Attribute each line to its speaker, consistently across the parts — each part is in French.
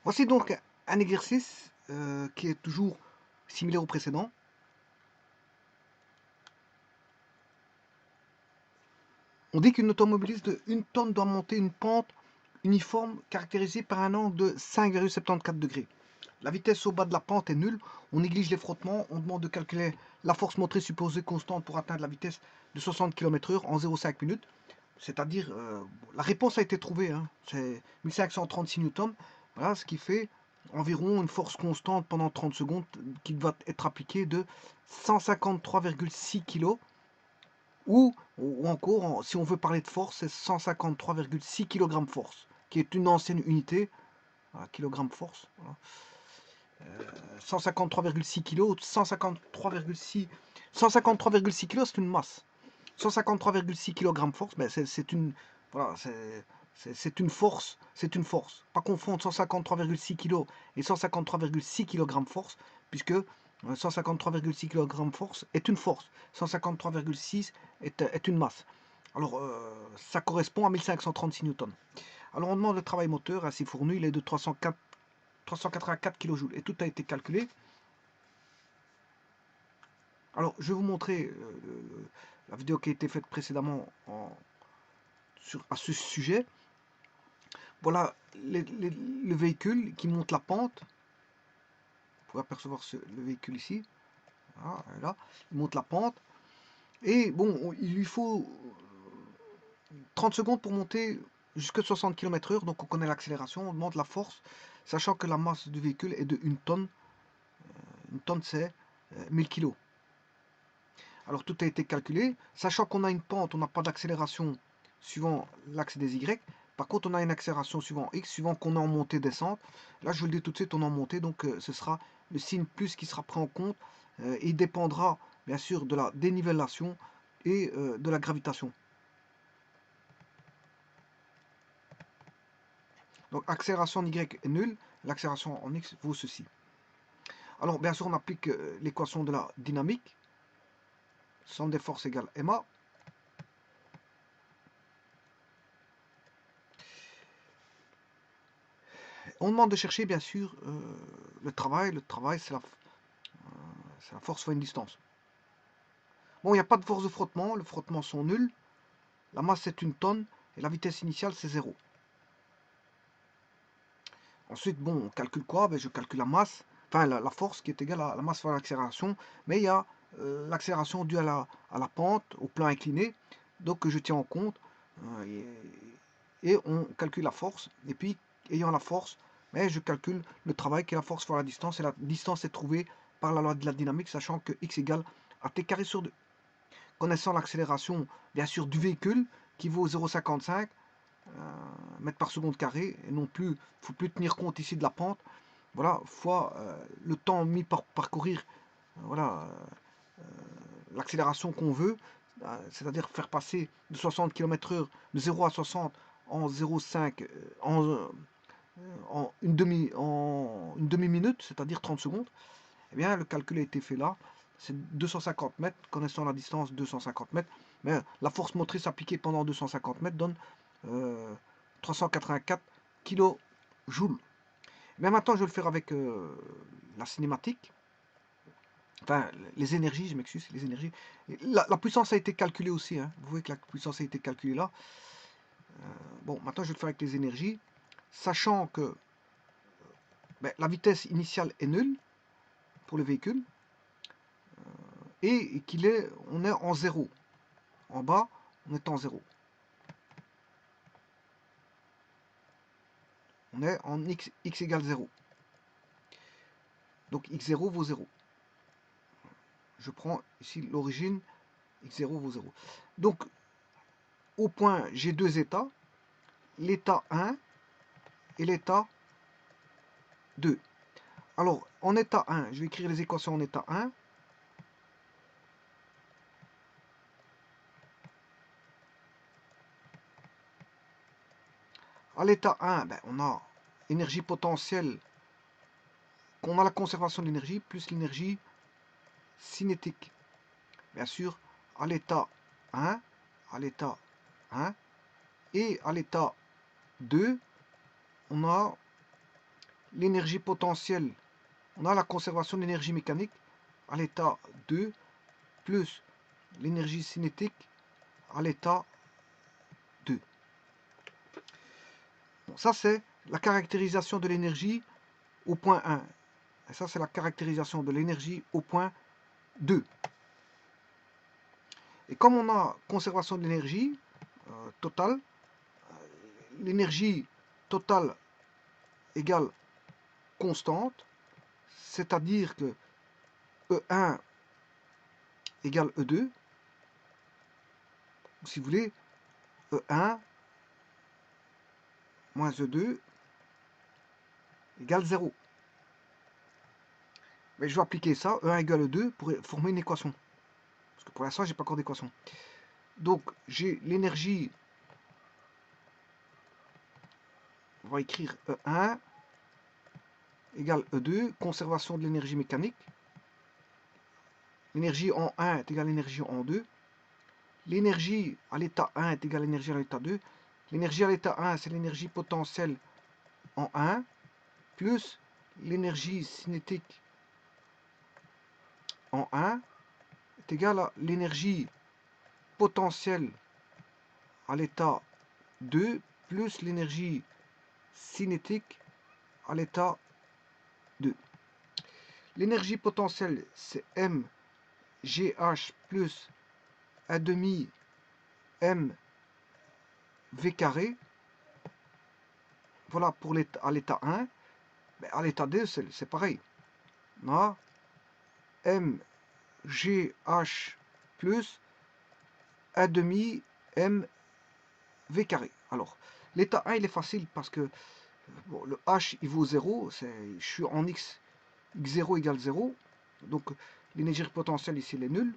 Speaker 1: Voici donc un exercice qui est toujours similaire au précédent. On dit qu'une automobiliste de 1 tonne doit monter une pente uniforme caractérisée par un angle de 5,74 degrés. La vitesse au bas de la pente est nulle, on néglige les frottements, on demande de calculer la force motrice supposée constante pour atteindre la vitesse de 60 km/h en 0,5 minutes. C'est-à-dire, la réponse a été trouvée, hein, c'est 1536 newtons, voilà, ce qui fait environ une force constante pendant 30 secondes qui va être appliquée de 153,6 kg, ou encore, si on veut parler de force, c'est 153,6 kg force, qui est une ancienne unité, voilà, kg force, voilà. 153,6 kg, 153,6 kg, c'est une masse. 153,6 kg force, ben c'est une, voilà, c'est une force, c'est une force. Pas confondre 153,6 kg et 153,6 kg force, puisque 153,6 kg force est une force, 153,6 est une masse. Alors, ça correspond à 1536 newtons. Alors, on demande le travail moteur ainsi fourni, il est de 384 kJ, et tout a été calculé. Alors, je vais vous montrer la vidéo qui a été faite précédemment à ce sujet. Voilà le véhicule qui monte la pente. Vous pouvez apercevoir le véhicule ici. Voilà, là, il monte la pente. Et bon, il lui faut 30 secondes pour monter jusqu'à 60 km/h. Donc on connaît l'accélération, on demande la force, sachant que la masse du véhicule est de 1 tonne. Une tonne, c'est 1000 kg. Alors tout a été calculé, sachant qu'on a une pente, on n'a pas d'accélération suivant l'axe des Y. Par contre, on a une accélération suivant X, suivant qu'on est en montée-descente. Là, je vous le dis tout de suite, on est en montée, donc ce sera le signe plus qui sera pris en compte. Et il dépendra, bien sûr, de la dénivellation et de la gravitation. Donc, accélération en Y est nulle, l'accélération en X vaut ceci. Alors, bien sûr, on applique l'équation de la dynamique. Somme des forces égale MA. On demande de chercher, bien sûr, le travail. Le travail, c'est la force fois une distance. Bon, il n'y a pas de force de frottement. Les frottements sont nuls. La masse, c'est 1 tonne. Et la vitesse initiale, c'est 0. Ensuite, bon, on calcule quoi? Ben, je calcule la masse. Enfin, la force qui est égale à la masse fois l'accélération. Mais il y a l'accélération due à la pente, au plan incliné. Donc, je tiens en compte. Et on calcule la force. Et puis, ayant la force, mais je calcule le travail qui est la force fois la distance. Et la distance est trouvée par la loi de la dynamique, sachant que x égale à t carré sur 2. Connaissant l'accélération, bien sûr, du véhicule, qui vaut 0,55 mètres par seconde carré, et non plus, il ne faut plus tenir compte ici de la pente, voilà, fois le temps mis par parcourir, voilà, l'accélération qu'on veut, c'est-à-dire faire passer de 60 km/h de 0 à 60 en 0,5 en une demi-minute, c'est-à-dire 30 secondes. Eh bien, le calcul a été fait là. C'est 250 mètres, connaissant la distance 250 mètres. Mais la force motrice appliquée pendant 250 mètres donne 384 kJ. Mais maintenant, je vais le faire avec la cinématique. Enfin, les énergies, je m'excuse, les énergies. La puissance a été calculée aussi. Hein. Vous voyez que la puissance a été calculée là. Bon, maintenant, je vais le faire avec les énergies. Sachant que la vitesse initiale est nulle pour le véhicule. Et on est en 0. En bas, on est en 0. On est en x égale 0. Donc x0 vaut 0. Je prends ici l'origine, x0 vaut 0. Donc, au point, j'ai deux états, l'état 1 et l'état 2. Alors, en état 1, je vais écrire les équations en état 1. À l'état 1, on a énergie potentielle, qu'on a la conservation de l'énergie, plus l'énergie cinétique. Bien sûr, à l'état 1, à l'état 1 et à l'état 2, on a l'énergie potentielle, on a la conservation de l'énergie mécanique à l'état 2 plus l'énergie cinétique à l'état 2. Bon, ça c'est la caractérisation de l'énergie au point 1. Et ça c'est la caractérisation de l'énergie au point 2. Et comme on a conservation de l'énergie totale, l'énergie totale égale constante, c'est-à-dire que E1 égale E2, ou si vous voulez, E1 moins E2 égale 0. Mais je vais appliquer ça, E1 égale E2, pour former une équation. Parce que pour l'instant, je n'ai pas encore d'équation. Donc, j'ai l'énergie, on va écrire E1 égale E2, conservation de l'énergie mécanique. L'énergie en 1 est égale à l'énergie en 2. L'énergie à l'état 1 est égale à l'énergie à l'état 2. L'énergie à l'état 1, c'est l'énergie potentielle en 1, plus l'énergie cinétique en 1 est égale à l'énergie potentielle à l'état 2, plus l'énergie cinétique à l'état 2. L'énergie potentielle, c'est mgh plus 1 demi m v carré. Voilà pour à l'état 1. Mais à l'état 2, c'est pareil. On a mgh plus 1 demi m v carré. Alors, l'état 1, il est facile parce que bon, le h, il vaut 0. Je suis en x0 égale 0. Donc, l'énergie potentielle ici, elle est nulle.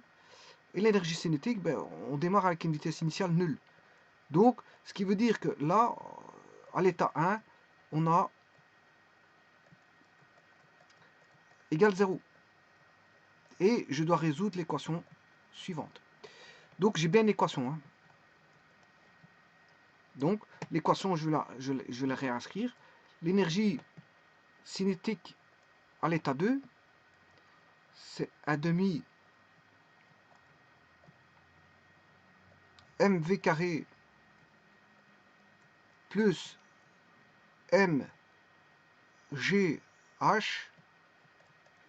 Speaker 1: Et l'énergie cinétique, ben, on démarre avec une vitesse initiale nulle. Donc, ce qui veut dire que là, à l'état 1, on a égale 0. Et je dois résoudre l'équation suivante. Donc, j'ai bien l'équation. Hein. Donc, l'équation, je vais la réinscrire. L'énergie cinétique à l'état 2, c'est 1 demi mv carré plus mgh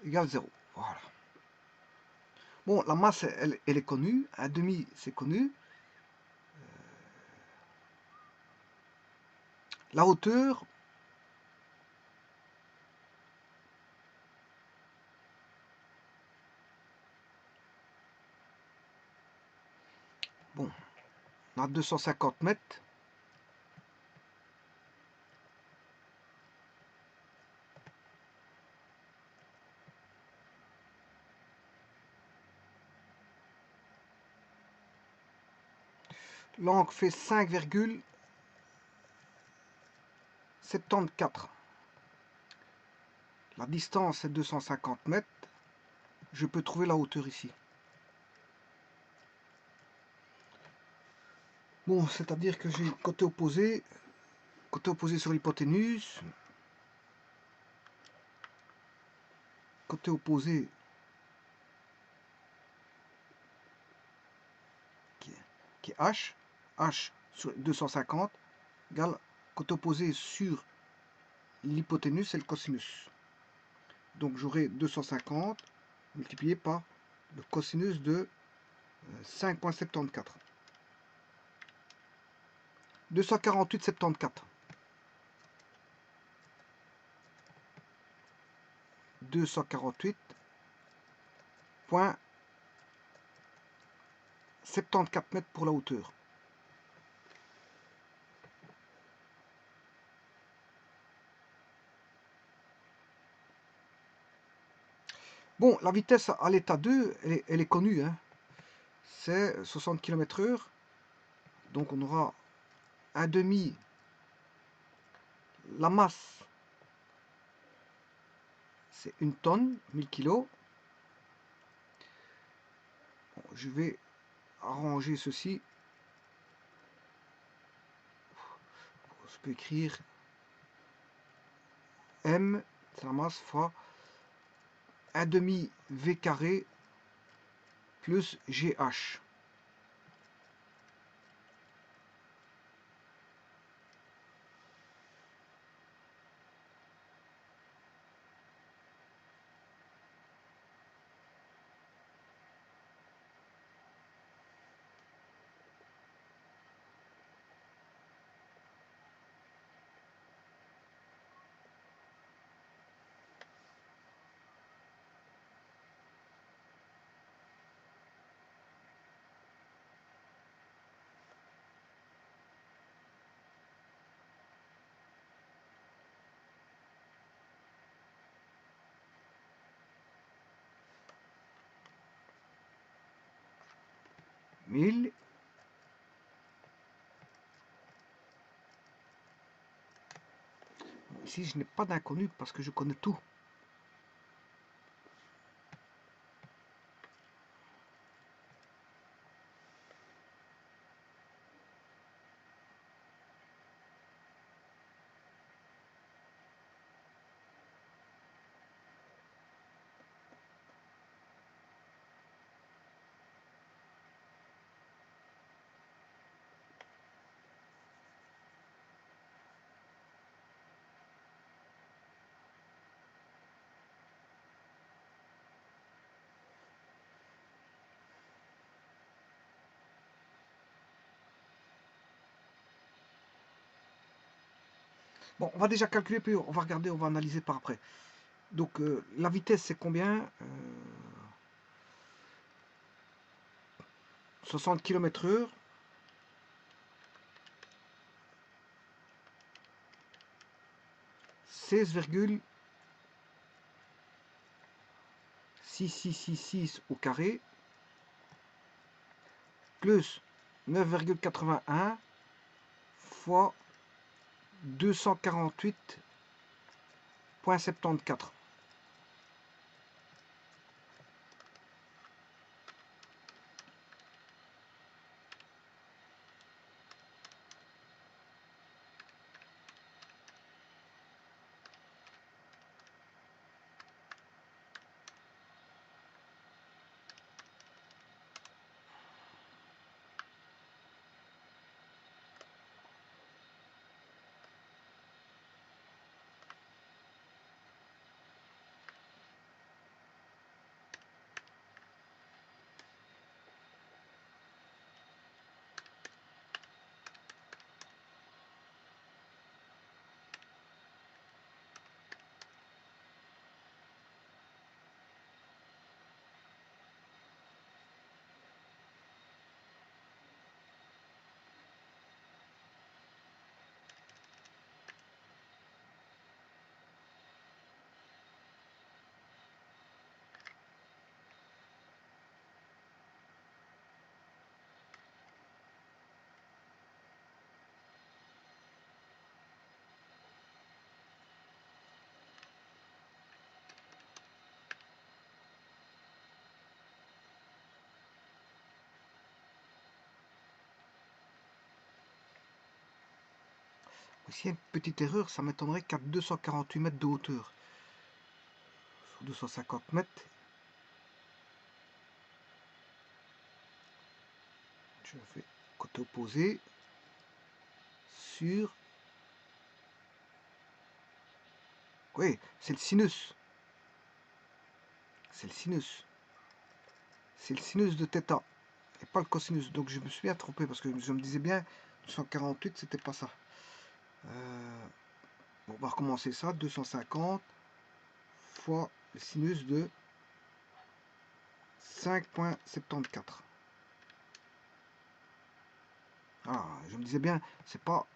Speaker 1: égale 0. Voilà. Bon, la masse, elle est connue. 1 demi, c'est connu. La hauteur, bon, on a 250 mètres. L'angle fait 5,74. La distance est 250 mètres. Je peux trouver la hauteur ici. Bon, c'est-à-dire que j'ai côté opposé sur l'hypoténuse, côté opposé qui est h sur 250 égale côté opposé sur l'hypoténuse, c'est le cosinus. Donc j'aurai 250 multiplié par le cosinus de 5,74. 248,74. 248,74 mètres pour la hauteur. Bon, la vitesse à l'état 2, elle est connue. Hein. C'est 60 km/h. Donc on aura 1 demi. La masse, c'est 1 tonne, 1000 kg. Bon, je vais arranger ceci. Je peux écrire M, c'est la masse, fois 1 demi V carré plus GH. Mille. Ici, je n'ai pas d'inconnu parce que je connais tout. Bon, on va déjà calculer, puis on va regarder, on va analyser par après. Donc, la vitesse, c'est combien 60 km/h. (16,6666) au carré, plus 9,81 fois 248,74. Ici, il y a une petite erreur, ça m'étonnerait qu'à 248 mètres de hauteur, sur 250 mètres, je fais côté opposé, sur... Oui, c'est le sinus. C'est le sinus. C'est le sinus de θ, et pas le cosinus. Donc je me suis bien trompé, parce que je me disais bien, 248, c'était pas ça. Bon, on va recommencer ça, 250 fois le sinus de 5,74. Ah, je me disais bien, c'est pas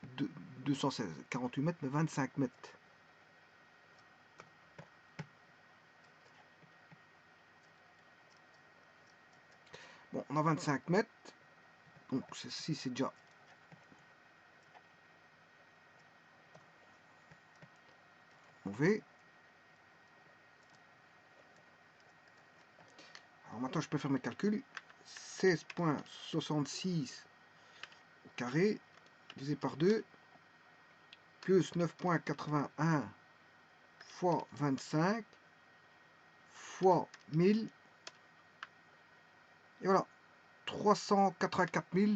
Speaker 1: 248 mètres, mais 25 mètres. Bon, on a 25 mètres, donc ceci c'est déjà mauvais. Alors maintenant je peux faire mes calculs. 16,66 au carré, divisé par 2, plus 9,81 fois 25 fois 1000. Et voilà, 384 000.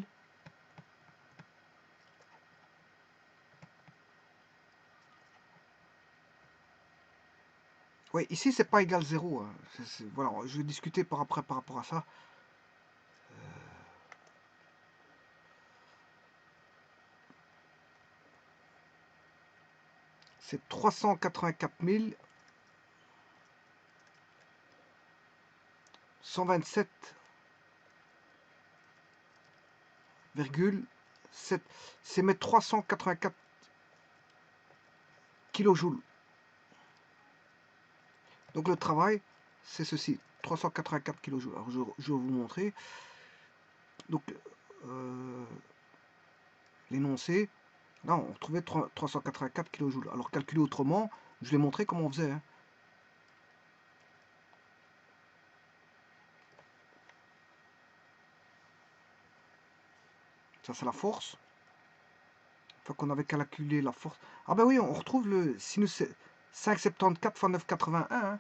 Speaker 1: Oui, ici, c'est pas égal 0. Hein. Voilà, je vais discuter par rapport à ça. C'est 384 127,7. C'est mes 384 kilojoules. Donc le travail, c'est ceci, 384 kilojoules. Alors je vais vous montrer. Donc l'énoncé, là on retrouvait 384 kilojoules. Alors calculé autrement, je l'ai montré comment on faisait. Hein. Ça c'est la force. Une fois qu'on avait calculé la force. Ah ben oui, on retrouve le sinus 5,74 fois 9,81. Hein.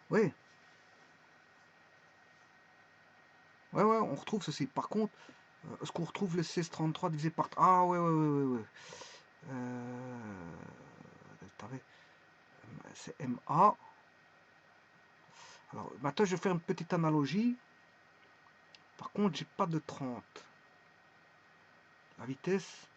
Speaker 1: Oui. Ouais, on retrouve ceci. Par contre, est-ce qu'on retrouve le 16,33 divisé par... Ah ouais. C'est MA. Alors maintenant, je vais faire une petite analogie. Par contre, j'ai pas de 30. La vitesse.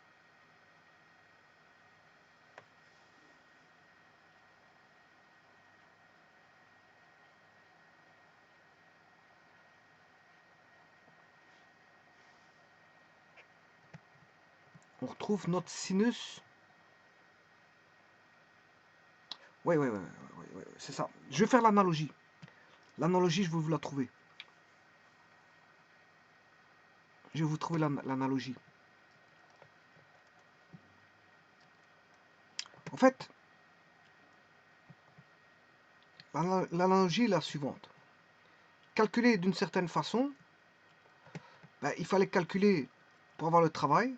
Speaker 1: On retrouve notre sinus. Ouais, c'est ça. Je vais faire l'analogie. L'analogie, je vais vous la trouver. Je vais vous trouver l'analogie. En fait, l'analogie est la suivante. Calculer d'une certaine façon, ben, il fallait calculer pour avoir le travail,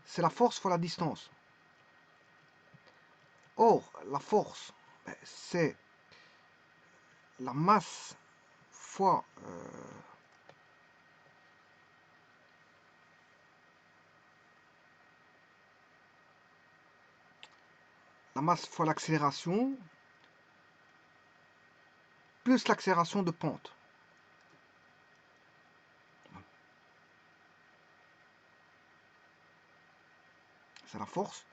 Speaker 1: c'est la force fois la distance. Or, la force, ben, c'est la masse fois l'accélération plus l'accélération de pente. C'est la force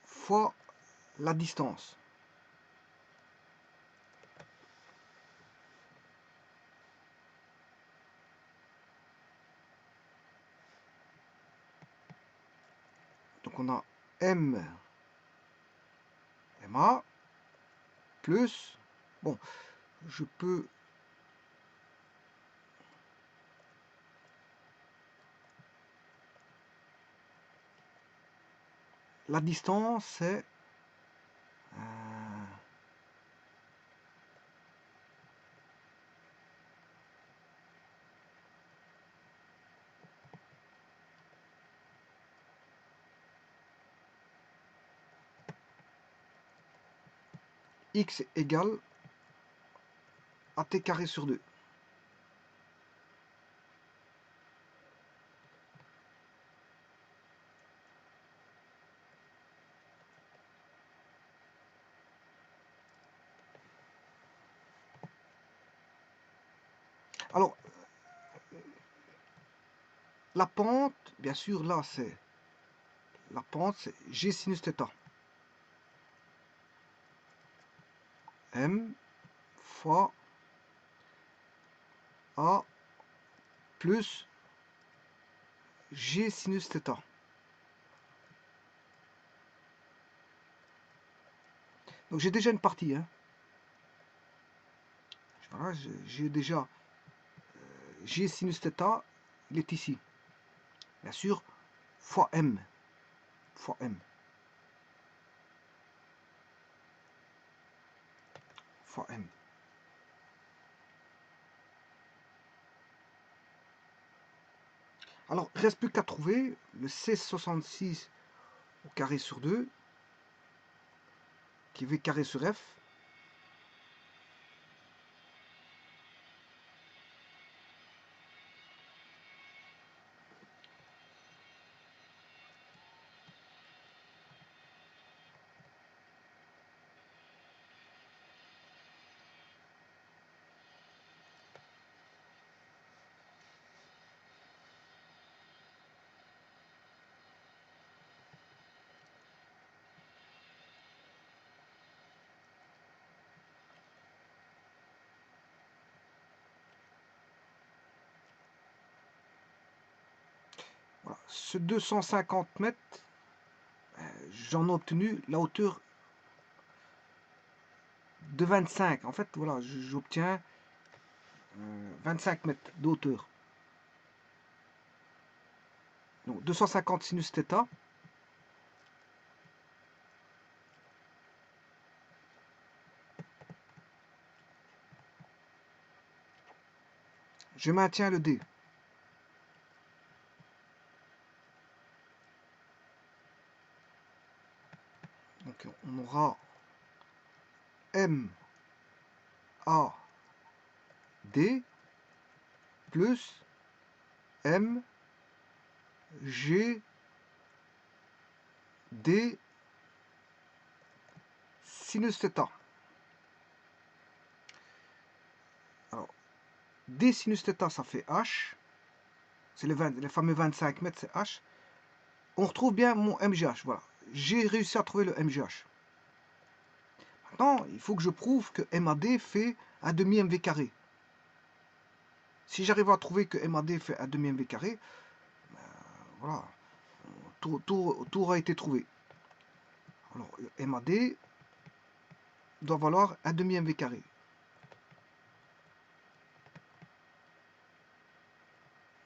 Speaker 1: fois la distance. Donc on a MA plus, bon, je peux la distance c'est x égale à t carré sur 2. Alors, la pente, bien sûr, là, c'est la pente, c'est G sinus θ. M fois A plus G sinus θ. Donc j'ai déjà une partie. Hein. Voilà, j'ai déjà G sinus θ, il est ici. Bien sûr, fois M. Fois M. Fois M. Alors, il ne reste plus qu'à trouver le 1666 au carré sur 2, qui est V carré sur F. Voilà. Ce 250 mètres, j'en ai obtenu la hauteur de 25. En fait, voilà, j'obtiens 25 mètres de hauteur. Donc 250 sinus θ. Je maintiens le D. Donc on aura M A D plus M G D sinus θ. Alors, D sinus θ, ça fait H. C'est les fameux 25 mètres, c'est H. On retrouve bien mon MGH. Voilà. J'ai réussi à trouver le MGH. Maintenant, il faut que je prouve que MAD fait un demi MV carré. Si j'arrive à trouver que MAD fait un demi MV carré, voilà, tout aura été trouvé. Alors, le MAD doit valoir un demi MV carré.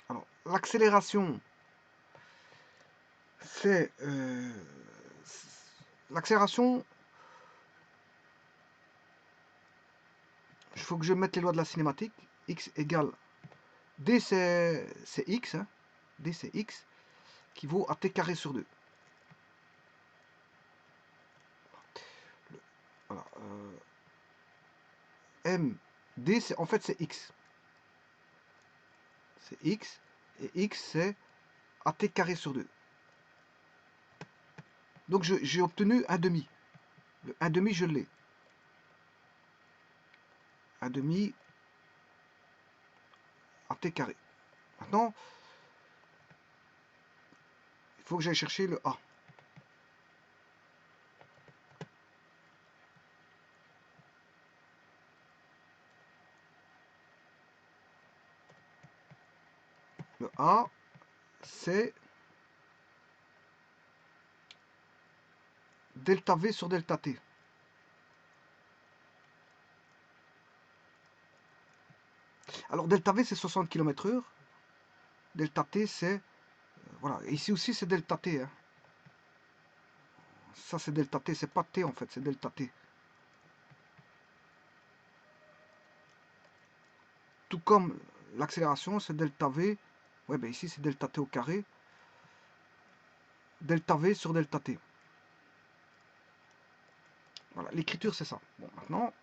Speaker 1: Alors, l'accélération, c'est l'accélération. Il faut que je mette les lois de la cinématique. X égale D, c'est X. Hein. D, c'est X, qui vaut à T carré sur 2. Voilà. M, D, en fait, c'est X. C'est X. Et X, c'est à T carré sur 2. Donc, j'ai obtenu un demi. Le 1 demi, je l'ai. 1 demi à T carré. Maintenant, il faut que j'aille chercher le A. Le A, c'est delta V sur delta T. Alors, delta V, c'est 60 km/h. Delta T, c'est... voilà. Et ici aussi, c'est delta T. Hein. Ça, c'est delta T. C'est pas T, en fait. C'est delta T. Tout comme l'accélération, c'est delta V. Ouais, ben ici, c'est delta T au carré. Delta V sur delta T. Voilà, l'écriture, c'est ça. Bon, maintenant,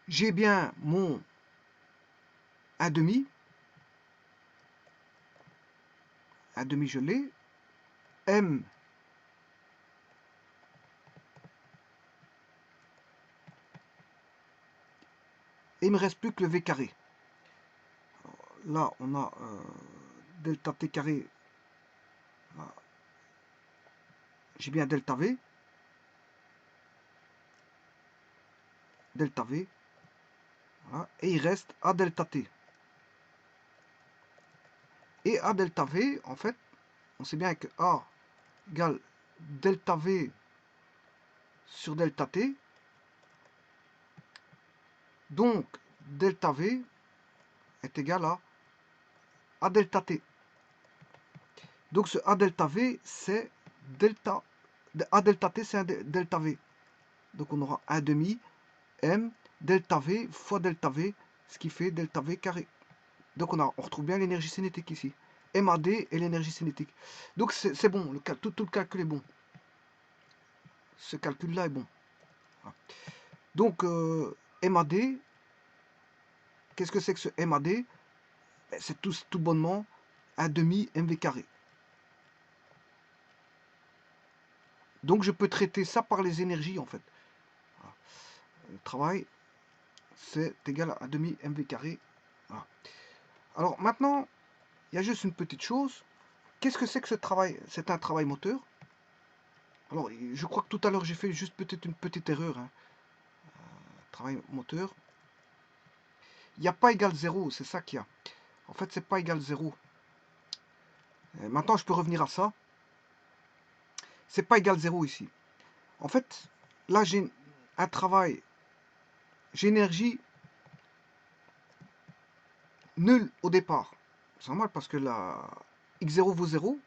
Speaker 1: j'ai bien mon 1 demi. 1 demi, je l'ai. M. Et il me reste plus que le V carré. Alors, là, on a delta T carré. J'ai bien delta V. Delta V. Voilà. Et il reste A delta T. Et A delta V, en fait, on sait bien que A égale delta V sur delta T. Donc, delta V est égal à A delta T. Donc, ce A delta V, c'est delta. A delta T, c'est un delta V. Donc, on aura 1 demi M delta V fois delta V, ce qui fait delta V carré. Donc, on retrouve bien l'énergie cinétique ici. MAD et l'énergie cinétique. Donc c'est bon, tout le calcul est bon. Ce calcul-là est bon. Voilà. Donc MAD, qu'est-ce que c'est que ce MAD? C'est tout bonnement un demi MV carré. Donc je peux traiter ça par les énergies en fait. Voilà. Le travail, c'est égal à un demi MV carré. Voilà. Alors maintenant, il y a juste une petite chose. Qu'est-ce que c'est que ce travail? C'est un travail moteur. Alors, je crois que tout à l'heure, j'ai fait juste peut-être une petite erreur. Hein. Travail moteur. Il n'y a pas égal 0, c'est ça qu'il y a. En fait, c'est pas égal 0. Maintenant, je peux revenir à ça. C'est pas égal 0 ici. En fait, là, j'ai un travail, j'ai énergie nulle au départ. C'est normal parce que la x0 vaut 0.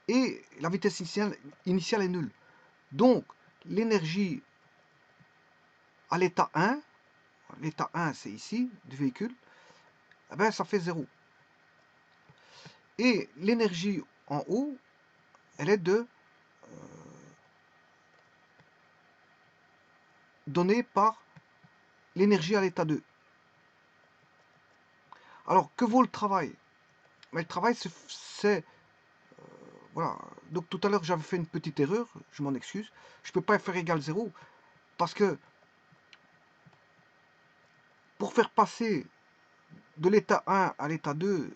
Speaker 1: Et la vitesse initiale est nulle. Donc, l'énergie à l'état 1 c'est ici, du véhicule, eh ben, ça fait 0. Et l'énergie en haut, elle est donnée par l'énergie à l'état 2. Alors, que vaut le travail? Mais le travail, c'est voilà. Donc, tout à l'heure, j'avais fait une petite erreur, je m'en excuse. Je ne peux pas faire égal 0, parce que pour faire passer de l'état 1 à l'état 2,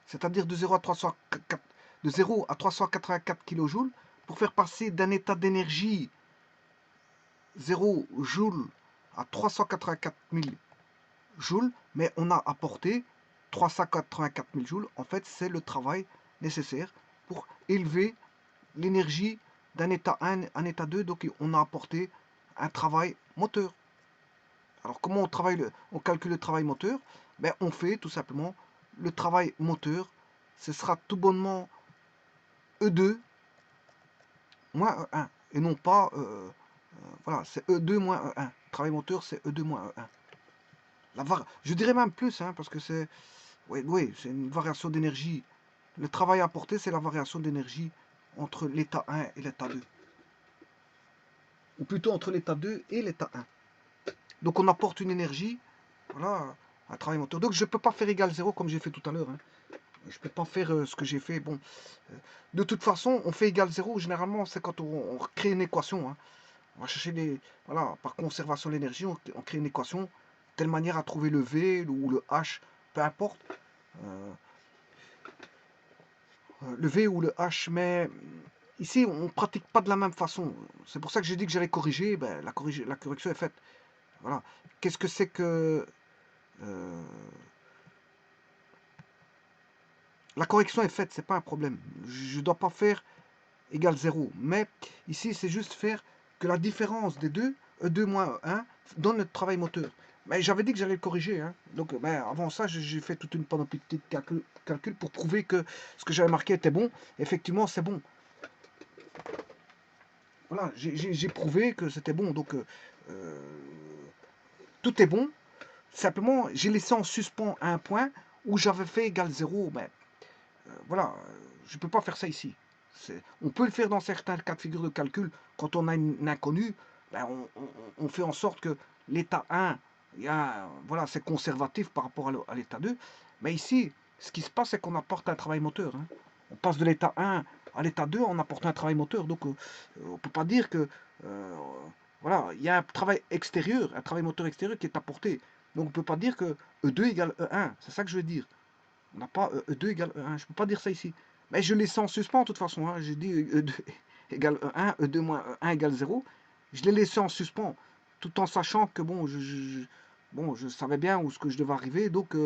Speaker 1: c'est-à-dire de 0 à 384 kJ, pour faire passer d'un état d'énergie 0 joule à 384 000 joules, mais on a apporté 384 000 joules. En fait, c'est le travail nécessaire pour élever l'énergie d'un état 1 à un état 2. Donc, on a apporté un travail moteur. Alors, comment on calcule le travail moteur? Ben, on fait tout simplement le travail moteur. Ce sera tout bonnement E2 moins E1. Et non pas... voilà, c'est E2 moins E1. Travail moteur, c'est E2 moins E1. Je dirais même plus, hein, parce que c'est... Oui, c'est une variation d'énergie. Le travail apporté, c'est la variation d'énergie entre l'état 1 et l'état 2. Ou plutôt entre l'état 2 et l'état 1. Donc on apporte une énergie, voilà, un travail moteur. Donc je ne peux pas faire égal 0 comme j'ai fait tout à l'heure. Hein. Je ne peux pas faire ce que j'ai fait. Bon, de toute façon, on fait égal 0. Généralement, c'est quand on crée une équation. Hein. On va chercher des... Voilà, par conservation de l'énergie, on crée une équation de telle manière à trouver le V ou le H, peu importe. Le V ou le H, mais ici, on ne pratique pas de la même façon. C'est pour ça que j'ai dit que j'allais corriger. Ben, la correction est faite. Voilà. Qu'est-ce que c'est que... la correction est faite, c'est pas un problème. Je ne dois pas faire égal 0. Mais ici, c'est juste faire que la différence des deux, E2 moins E1, donne le travail moteur. Mais j'avais dit que j'allais le corriger. Hein. Donc, ben, avant ça, j'ai fait toute une panoplie de calcul pour prouver que ce que j'avais marqué était bon. Effectivement, c'est bon. Voilà, j'ai prouvé que c'était bon. Donc, tout est bon. Simplement, j'ai laissé en suspens un point où j'avais fait égal 0. Ben, voilà, je ne peux pas faire ça ici. On peut le faire dans certains cas de figure de calcul. Quand on a une inconnue, ben on fait en sorte que l'état 1, voilà, c'est conservatif par rapport à l'état 2. Mais ici, ce qui se passe, c'est qu'on apporte un travail moteur. Hein. On passe de l'état 1 à l'état 2 en apportant un travail moteur. Donc, on ne peut pas dire que... voilà, il y a un travail extérieur, un travail moteur extérieur qui est apporté. Donc, on ne peut pas dire que E2 égale E1. C'est ça que je veux dire. On n'a pas E2 égale E1. Je ne peux pas dire ça ici. Mais je l'ai en suspens de toute façon. Hein. J'ai dit E2 égale E1, E2 moins E1 égale 0. Je l'ai laissé en suspens. Tout en sachant que bon, je savais bien où ce que je devais arriver. Donc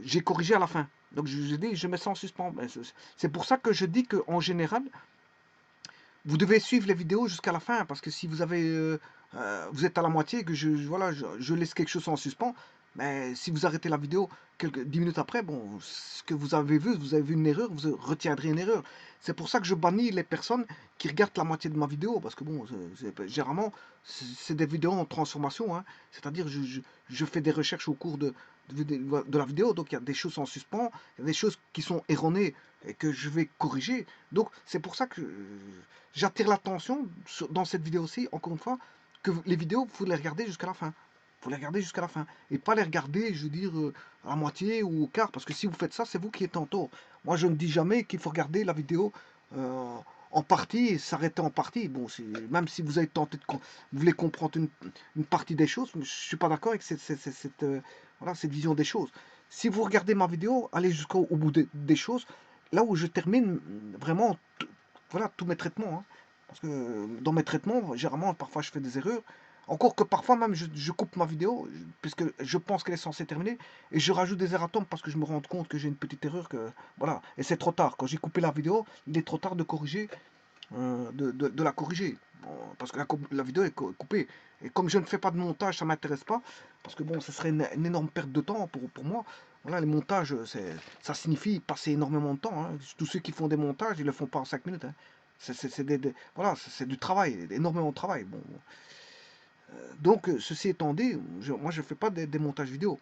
Speaker 1: j'ai corrigé à la fin. Donc je dis, je mets ça en suspens. C'est pour ça que je dis qu'en général, vous devez suivre les vidéos jusqu'à la fin. Parce que si vous avez vous êtes à la moitié et que je laisse quelque chose en suspens, Mais si vous arrêtez la vidéo 10 minutes après, bon, ce que vous avez vu une erreur, vous retiendrez une erreur. C'est pour ça que je bannis les personnes qui regardent la moitié de ma vidéo, parce que bon, généralement, c'est des vidéos en transformation, hein. C'est-à-dire, je fais des recherches au cours de la vidéo, donc il y a des choses en suspens, il y a des choses qui sont erronées et que je vais corriger. Donc, c'est pour ça que j'attire l'attention dans cette vidéo-ci, encore une fois, que les vidéos, vous les regardez jusqu'à la fin. Faut les regarder jusqu'à la fin. Et pas les regarder, je veux dire, à la moitié ou au quart. Parce que si vous faites ça, c'est vous qui êtes en tort. Moi, je ne dis jamais qu'il faut regarder la vidéo euh, en partie et s'arrêter en partie. Bon, même si vous avez tenté vous voulez comprendre une partie des choses, je ne suis pas d'accord avec voilà, cette vision des choses. Si vous regardez ma vidéo, allez jusqu'au bout des choses, là où je termine vraiment voilà, tous mes traitements, hein. Parce que dans mes traitements, généralement, parfois je fais des erreurs. Encore que parfois même je coupe ma vidéo, puisque je pense qu'elle est censée terminer, et je rajoute des erratums parce que je me rends compte que j'ai une petite erreur, que voilà, et c'est trop tard. Quand j'ai coupé la vidéo, il est trop tard de corriger, de la corriger. Bon, parce que la vidéo est coupée. Et comme je ne fais pas de montage, ça ne m'intéresse pas, parce que bon, ce serait une énorme perte de temps pour moi. Voilà, les montages, ça signifie passer énormément de temps, hein. Tous ceux qui font des montages, ils ne le font pas en 5 minutes, hein. Voilà, c'est du travail, énormément de travail. Bon, donc, ceci étant dit, moi je ne fais pas des montages vidéo.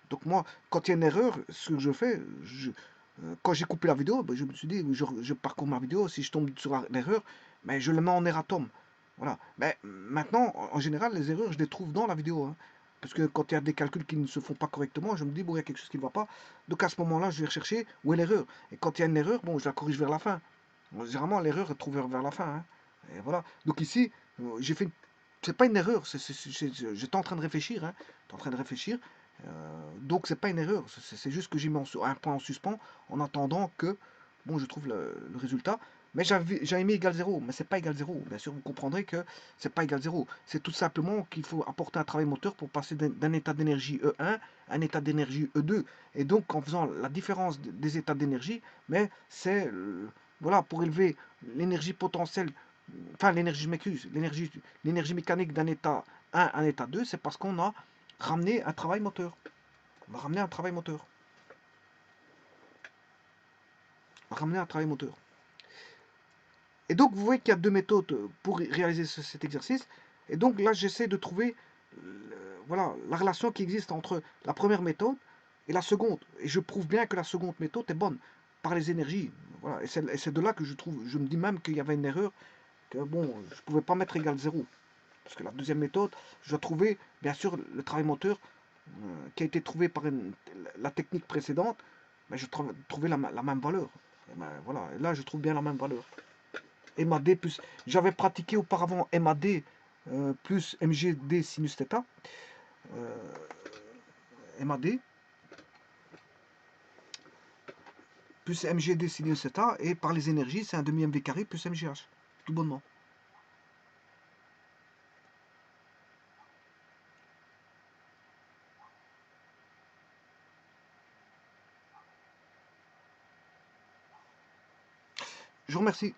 Speaker 1: Donc moi, quand il y a une erreur, ce que je fais, quand j'ai coupé la vidéo, ben, je me suis dit, je parcours ma vidéo, si je tombe sur l'erreur, ben, je le mets en erratum. Voilà. Mais maintenant, en général, les erreurs, je les trouve dans la vidéo, hein. Parce que quand il y a des calculs qui ne se font pas correctement, je me dis, bon, il y a quelque chose qui ne va pas. Donc à ce moment-là, je vais rechercher où est l'erreur. Et quand il y a une erreur, bon, je la corrige vers la fin. Généralement, l'erreur est trouvée vers la fin, hein. Et voilà. Donc ici, j'ai fait. C'est pas une erreur. J'étais en train de réfléchir, hein. J'étais en train de réfléchir. Donc c'est pas une erreur. C'est juste que j'ai mis un point en suspens en attendant que, bon, je trouve le résultat. Mais j'avais mis égal 0, mais c'est pas égal 0. Bien sûr, vous comprendrez que c'est pas égal 0. C'est tout simplement qu'il faut apporter un travail moteur pour passer d'un état d'énergie E1 à un état d'énergie E2. Et donc, en faisant la différence des états d'énergie, mais c'est voilà, pour élever l'énergie potentielle, enfin l'énergie, je m'excuse, l'énergie mécanique d'un état 1 à un état 2, c'est parce qu'on a ramené un travail moteur. On va ramener un travail moteur. On va ramener un travail moteur. Et donc, vous voyez qu'il y a deux méthodes pour réaliser cet exercice. Et donc, là, j'essaie de trouver voilà, la relation qui existe entre la première méthode et la seconde. Et je prouve bien que la seconde méthode est bonne par les énergies. Voilà. Et c'est de là que je me dis même qu'il y avait une erreur, que bon, je ne pouvais pas mettre égal 0. Parce que la deuxième méthode, je dois trouver, bien sûr, le travail moteur qui a été trouvé par la technique précédente, mais je trouvais la même valeur. Et ben, voilà, et là, je trouve bien la même valeur. MAD plus. J'avais pratiqué auparavant MAD plus MGD sinus θ. MAD plus MGD sinus θ. Et par les énergies, c'est un demi MV carré plus MGH. Tout bonnement. Je vous remercie.